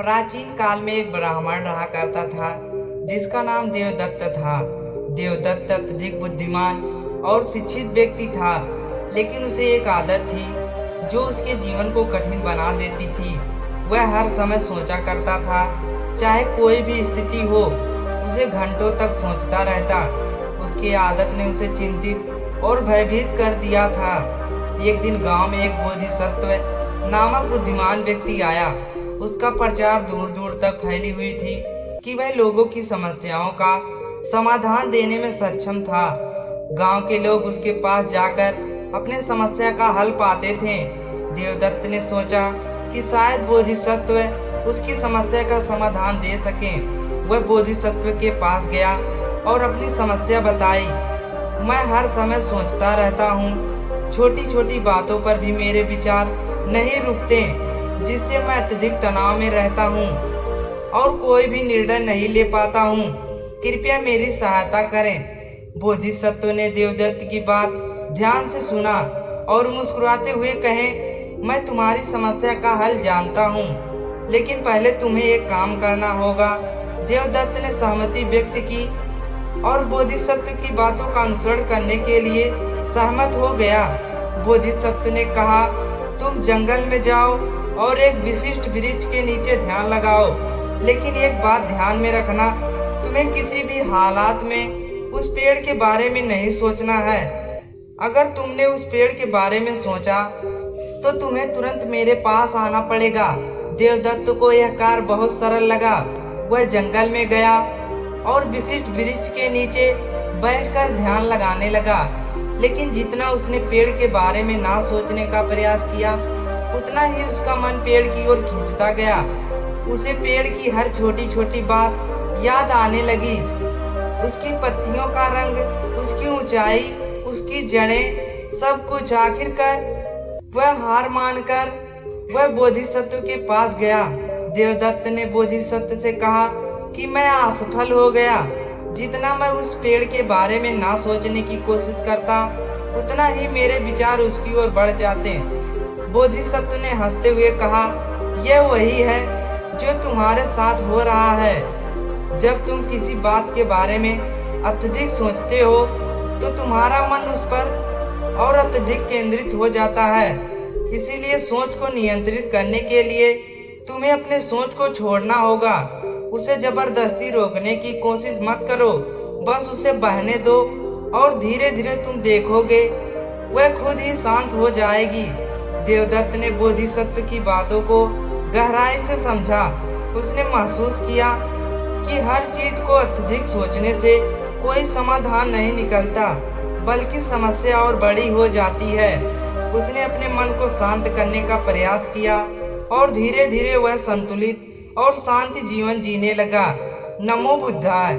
प्राचीन काल में एक ब्राह्मण रहा करता था जिसका नाम देवदत्त था। देवदत्त अत्यधिक बुद्धिमान और शिक्षित व्यक्ति था, लेकिन उसे एक आदत थी जो उसके जीवन को कठिन बना देती थी। वह हर समय सोचा करता था, चाहे कोई भी स्थिति हो, उसे घंटों तक सोचता रहता। उसकी आदत ने उसे चिंतित और भयभीत कर दिया था। एक दिन गांव में एक बोधिसत्व नामक बुद्धिमान व्यक्ति आया। उसका प्रचार दूर दूर तक फैली हुई थी कि वह लोगों की समस्याओं का समाधान देने में सक्षम था। गांव के लोग उसके पास जाकर अपने समस्या का हल पाते थे। देवदत्त ने सोचा कि शायद बोधिसत्व उसकी समस्या का समाधान दे सके। वह बोधिसत्व के पास गया और अपनी समस्या बताई। मैं हर समय सोचता रहता हूँ, छोटी छोटी बातों पर भी मेरे विचार नहीं रुकते, जिससे मैं अत्यधिक तनाव में रहता हूँ और कोई भी निर्णय नहीं ले पाता हूँ। कृपया मेरी सहायता करें। बोधिसत्व ने देवदत्त की बात ध्यान से सुना और मुस्कुराते हुए कहे, मैं तुम्हारी समस्या का हल जानता हूँ, लेकिन पहले तुम्हें एक काम करना होगा। देवदत्त ने सहमति व्यक्त की और बोधिसत्व की बातों का अनुसरण करने के लिए सहमत हो गया। बोधिसत्व ने कहा, तुम जंगल में जाओ और एक विशिष्ट वृक्ष के नीचे ध्यान लगाओ, लेकिन एक बात ध्यान में रखना, तुम्हें किसी भी हालात में उस पेड़ के बारे में नहीं सोचना है। अगर तुमने उस पेड़ के बारे में सोचा तो तुम्हें तुरंत मेरे पास आना पड़ेगा। देवदत्त को यह कार्य बहुत सरल लगा। वह जंगल में गया और विशिष्ट वृक्ष के नीचे बैठकर ध्यान लगाने लगा, लेकिन जितना उसने पेड़ के बारे में ना सोचने का प्रयास किया, उतना ही उसका मन पेड़ की ओर खींचता गया। उसे पेड़ की हर छोटी छोटी बात याद आने लगी। उसकी पत्तियों का रंग, उसकी ऊंचाई, उसकी जड़ें, सब कुछ। आखिरकार वह हार मानकर वह बोधिसत्व के पास गया। देवदत्त ने बोधिसत्व से कहा कि मैं असफल हो गया। जितना मैं उस पेड़ के बारे में ना सोचने की कोशिश करता, उतना ही मेरे विचार उसकी ओर बढ़ जाते। बोधिसत्व ने हंसते हुए कहा, यह वही है जो तुम्हारे साथ हो रहा है। जब तुम किसी बात के बारे में अत्यधिक सोचते हो तो तुम्हारा मन उस पर और अत्यधिक केंद्रित हो जाता है। इसीलिए सोच को नियंत्रित करने के लिए तुम्हें अपने सोच को छोड़ना होगा। उसे जबरदस्ती रोकने की कोशिश मत करो, बस उसे बहने दो और धीरे धीरे तुम देखोगे वह खुद ही शांत हो जाएगी। देवदत्त ने बोधिसत्व की बातों को गहराई से समझा। उसने महसूस किया कि हर चीज को अत्यधिक सोचने से कोई समाधान नहीं निकलता, बल्कि समस्या और बड़ी हो जाती है। उसने अपने मन को शांत करने का प्रयास किया और धीरे धीरे वह संतुलित और शांति जीवन जीने लगा। नमो बुद्धाय।